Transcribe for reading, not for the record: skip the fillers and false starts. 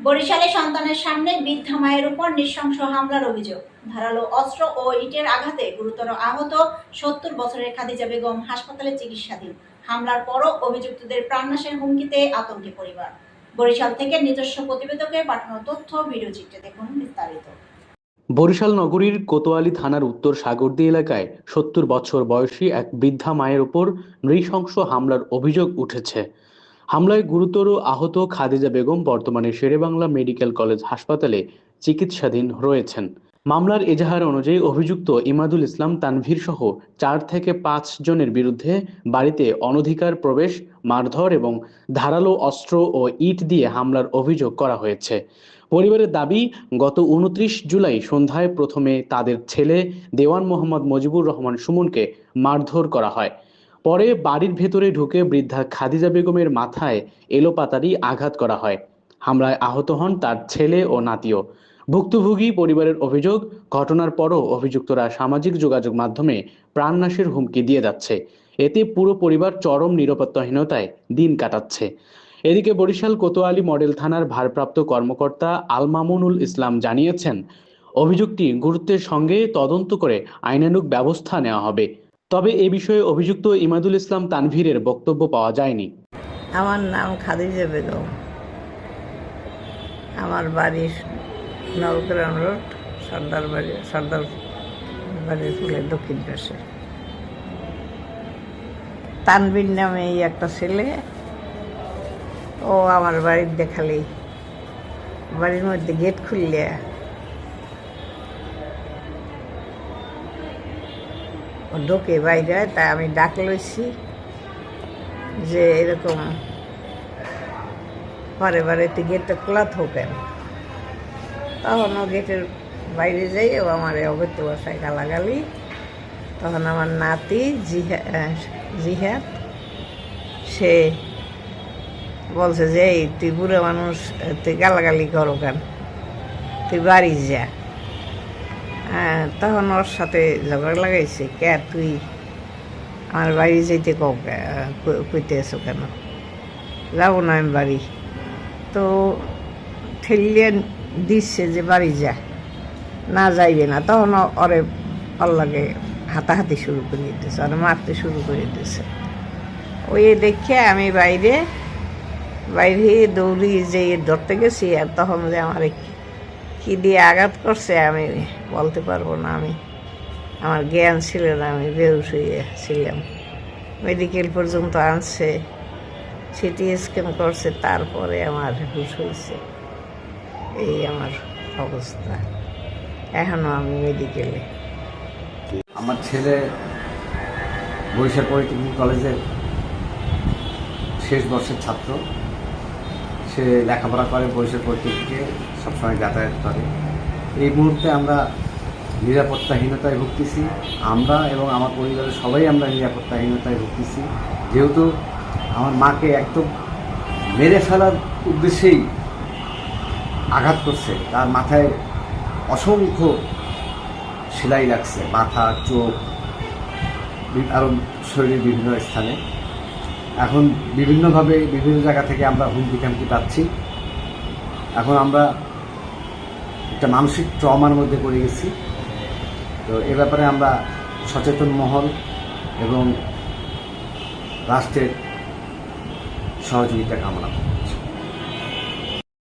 বরিশালে সন্তানের সামনে বৃদ্ধা মায়ের উপর নৃশংস হামলার অভিযোগ। ধারালো অস্ত্র ও ইটের আঘাতে গুরুতর আহত ৭০ বছরের খাদিজা বেগম হাসপাতালে চিকিৎসাধীন। হামলার পরও অভিযুক্তদের প্রাণনাশের হুমকিতে আতঙ্কে পরিবার। বরিশাল থেকে নিজস্ব প্রতিবেদকের পাঠানো তথ্য ভিডিও চিত্রে দেখুন বিস্তারিত। বরিশাল নগরীর কোতোয়ালি থানার উত্তর সাগরদী এলাকায় ৭০ বছর বয়সী এক বৃদ্ধা মায়ের উপর নৃশংস হামলার অভিযোগ উঠেছে। হামলায় গুরুতর আহত খাদিজা বেগম বর্তমানে শেরেবাংলা মেডিকেল কলেজ হাসপাতালে চিকিৎসাধীন রয়েছেন। মামলার এজাহার অনুযায়ী অভিযুক্ত ইমাদুল ইসলাম তানভীর সহ ৪ থেকে ৫ জনের বিরুদ্ধে বাড়িতে অনধিকার প্রবেশ, মারধর এবং ধারালো অস্ত্র ও ইট দিয়ে হামলার অভিযোগ করা হয়েছে। পরিবারের দাবি, গত ২৯ জুলাই সন্ধ্যায় প্রথমে তাদের ছেলে দেওয়ান মোহাম্মদ মুজিবুর রহমান সুমনকে মারধর করা হয়। পরে বাড়ির ভেতরে ঢুকে বৃদ্ধা খাদিজা বেগমের মাথায় এলোপাতাড়ি আঘাত করা হয়। হামলায় আহত হন তার ছেলে ও নাতিও। ভুক্তভোগী পরিবারের অভিযোগ, ঘটনার পরও অভিযুক্তরা সামাজিক যোগাযোগ মাধ্যমে প্রাণনাশের হুমকি দিয়ে যাচ্ছে। এতে পুরো পরিবার চরম নিরাপত্তাহীনতায় দিন কাটাচ্ছে। এদিকে বরিশাল কোতোয়ালি মডেল থানার ভারপ্রাপ্ত কর্মকর্তা আল মামুনুল ইসলাম জানিয়েছেন, অভিযোগটি গুরুত্বের সঙ্গে তদন্ত করে আইনানুগ ব্যবস্থা নেওয়া হবে। তবে এ বিষয়ে অভিযুক্ত ইমাদুল ইসলাম তানভীরের বক্তব্য পাওয়া যায়নি। আমার নাম খাদিজা বেগম। আমার বাড়ি নবগ্রাম রোড, সর্দার বাড়ির ফুলের দক্ষিণ পাশে। তানভীর নামে এই একটা ছেলে, ও আমার বাড়ির দেখালেই বাড়ির মধ্যে গেট খুললে ও ঢোকে বাইরে, তাই আমি ডাক লইছি যে এরকম পরে বাড়িতে গেটটা খোলা থাকেন। তখন ও গেটের বাইরে যাই, ও আমার অগত্য বাসায় গালাগালি। তখন আমার নাতি জিহাদ সে বলছে যে, এই তুই বুড়ো মানুষ, তুই গালাগালি করো কেন, তুই বাড়ি যা। তখন ওর সাথে ঝগড়া লাগাইছে, কে তুই আমার বাড়ি যেতে কইতে এসো কেন, যাবো না আমি বাড়ি। তো ঠেলিয়ে দিচ্ছে যে বাড়ি যা, না যাইবে না। তখন ওরে লাগে হাতাহাতি শুরু করে দিতেছে, ওরে মারতে শুরু করে দিতেছে। ওই দেখে আমি বাইরে দৌড়ি যে ধরতে গেছি, আর তখন যে আমার কি দিয়ে আঘাত করছে আমি বলতে পারবো না। আমার জ্ঞান ছিল না, আমি বেহুশ হয়েছিলাম। মেডিকেল পর্যন্ত আনছে, সিটি স্ক্যান করছে, তারপরে আমার হুশ হয়েছে। এই আমার অবস্থা, এখনও আমি মেডিকেলে। আমার ছেলে বরিশাল পলিটেকনিক কলেজের শেষ বর্ষের ছাত্র। সে লেখাপড়া করে বরিশাল পলিটেকনিকে, সবসময় যাতায়াত করে। এই মুহূর্তে আমরা নিরাপত্তাহীনতায় ভুগতেছি। আমরা এবং আমার পরিবারের সবাই আমরা নিরাপত্তাহীনতায় ভুগতেছি, যেহেতু আমার মাকে একদম মেরে ফেলার উদ্দেশ্যেই আঘাত করছে। তার মাথায় অসংখ্য সেলাই লাগছে, মাথা, চোখ, আরও শরীরের বিভিন্ন স্থানে। এখন বিভিন্নভাবে বিভিন্ন জায়গা থেকে আমরা হুমকি থামকি পাচ্ছি। এখন আমরা একটা মানসিক ট্রমার মধ্যে পড়ে গেছি। তো এ ব্যাপারে আমরা সচেতন মহল এবং রাষ্ট্রের সহযোগিতা কামনা করি।